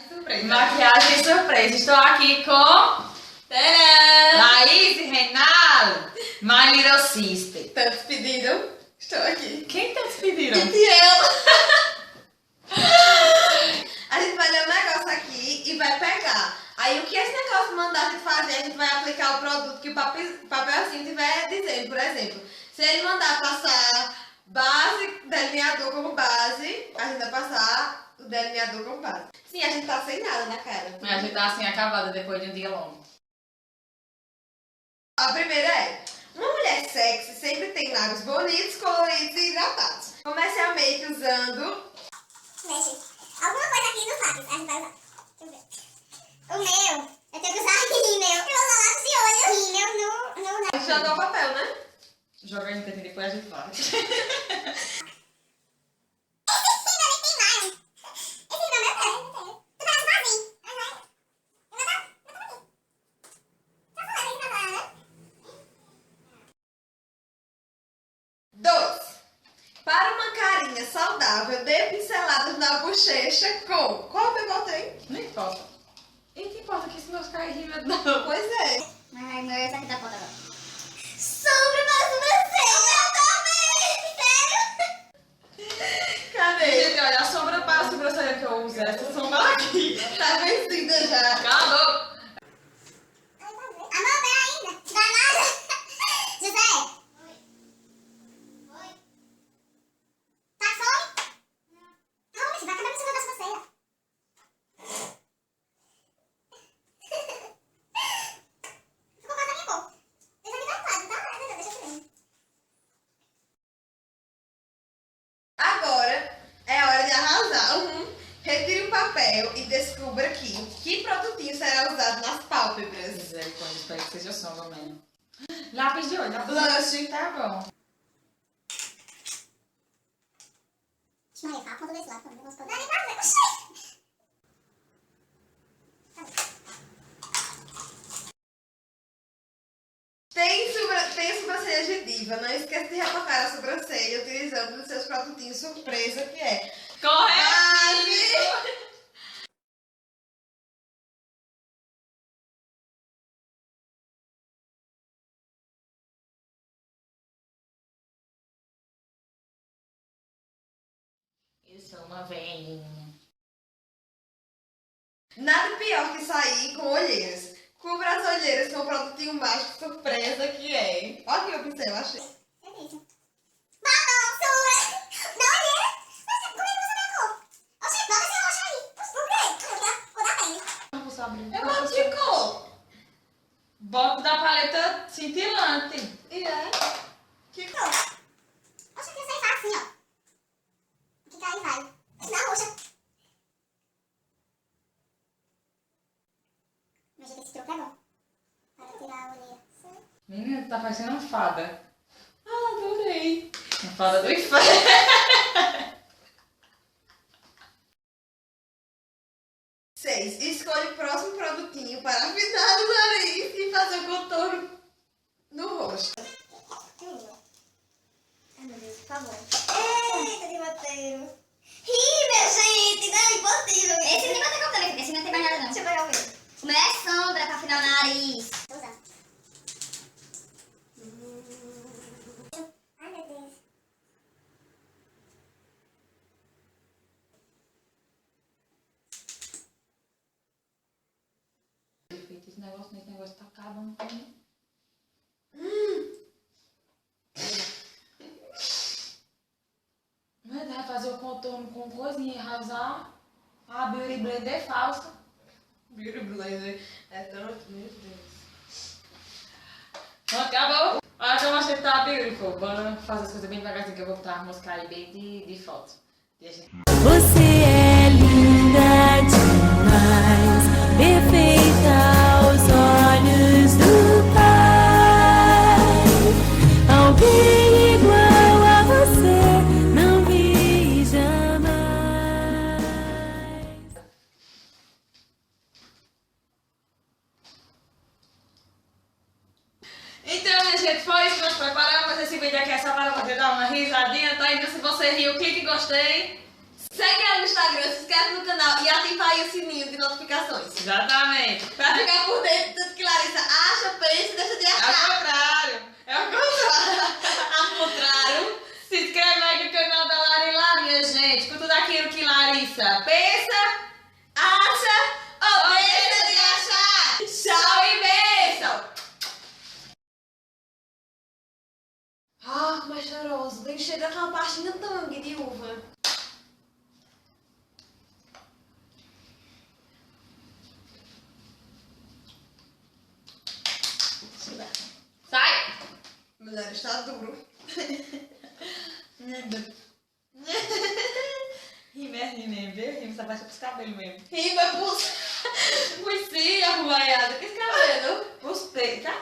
Surpresa. Maquiagem surpresa. Estou aqui com Tadã! Laís Reinaldo, My Little Sister. Tantos pedidos, estou aqui. Quem tá te pedindo? E ela? A gente vai ler um negócio aqui e vai pegar. Aí o que esse negócio mandar a gente fazer, a gente vai aplicar o produto que o papelzinho tiver dizendo. Por exemplo, se ele mandar passar base, delineador como base, a gente vai passar o delineador como base. Sim, a gente tá sem nada na cara. A gente tá assim acabada depois de um dia longo. A primeira é: uma mulher sexy sempre tem lábios bonitos, coloridos e hidratados. Comece a make usando... Mexe. Alguma coisa aqui nos lábios. A gente vai usar. Deixa eu ver. O meu, eu tenho que usar rímel. Eu vou usar lápis de olho. Rímel no... A gente jogou o papel, né? Joga aí e depois a gente fala. Esse rímel nem tem mais. Esse rímel é meu, tu parece vazio. Eu vou dar aqui. Tá falando isso agora, né? 2. Para uma carinha saudável, dê pinceladas na bochecha com... Qual o eu botei? Não importa. E que importa que se meus caras rímel não. Pois é. Ai, meu, esse aqui tá ponta agora. Sobre uma sobrancelha. Sério? Cadê? Gente, olha, a sombra para a sobrancelha que eu uso, essa sombra aqui. Tá vencida já. Acabou. Amor, pera ainda. Danada. José. Oi. Tá fome? Não. Não, você vai acabar me segurando a sobrancelha. Ficou quase a minha cor. Deixa eu me dar quase, tá? Deixa eu ver. Agora é hora de arrasar. Retire o papel e descubra que produtinho será usado nas pálpebras. Misericórdia, espero que seja sombra mesmo. Lápis de olho, Blush. Tá bom. Maria, fala quando desse lado, quando eu vou fazer. Dani, tá Tem sobrancelha de diva. Não esqueça de retocar a sobrancelha utilizando os seus produtinhos surpresa, que é Correto! Eu sou uma velhinha. Nada pior que sair com olheiras. Cubra as olheiras com o produtinho mágico surpresa, que é... Olha aqui o pincel, achei. Batom, sua! Não, olheira! Mas como é que você vai cor? Oxi, bota esse roxo aí. Por quê? Cor da pele. Não posso abrir. Eu boto de cor. Boto da paleta cintilante. E é? Que cor? Oxi, que você faz assim, ó. Fica aí, vai. Na roxa. Mas esse truque é bom. Para tirar a olheira. Menina, tu tá parecendo uma fada. Ah, adorei. Uma fada do inferno. 6. Escolha o próximo produtinho para afinar o nariz e fazer o contorno no rosto. Ai, meu Deus, por favor. Eita, de roteiro. Rímel, gente! Não, impossível. Esse nem vai ter como também, porque esse não tem mais nada, não. Deixa eu pegar o meu. O meu é sombra pra afinar o nariz. Tô usando. Ai, meu Deus. Esse negócio tá acabando comigo. Mas vai fazer o contorno com coisinha e rasar. A Beauty Blender falsa. Beauty Blender é tão... Meu Deus. Acabou. Olha como a gente tá beautiful. Bora fazer as coisas bem devagarzinho que eu vou botar a música aí bem de foto. E a gente... Você é linda demais, perfeita aos olhos do Pai. Alguém igual a você não vi jamais. Então, minha gente, foi isso que nós preparamos. Esse vídeo aqui é só para você dar uma risadinha, tá? Então, se você riu, clique em gostei. Segue ela no Instagram, se inscreve no canal e ativa aí o sininho de notificações. Exatamente. Pra ficar por dentro de tudo que Larissa acha, pensa e deixa de É o achar. contrário. É o contrário. Ao contrário. Se inscreve aí no canal da Lari lá, minha gente, com tudo aquilo que Larissa pensa, Acha ou deixa de achar. Tchau e beijo. Ah, como é cheiroso. Tem que chegar com uma pastinha tangue de uva. sai! Mulher, está duro. Rima é rima mesmo, viu? Rima só baixa pros cabelos mesmo. Rima pros... Pus sim, arrumaiada. Que esse cabelo? Pros peitos.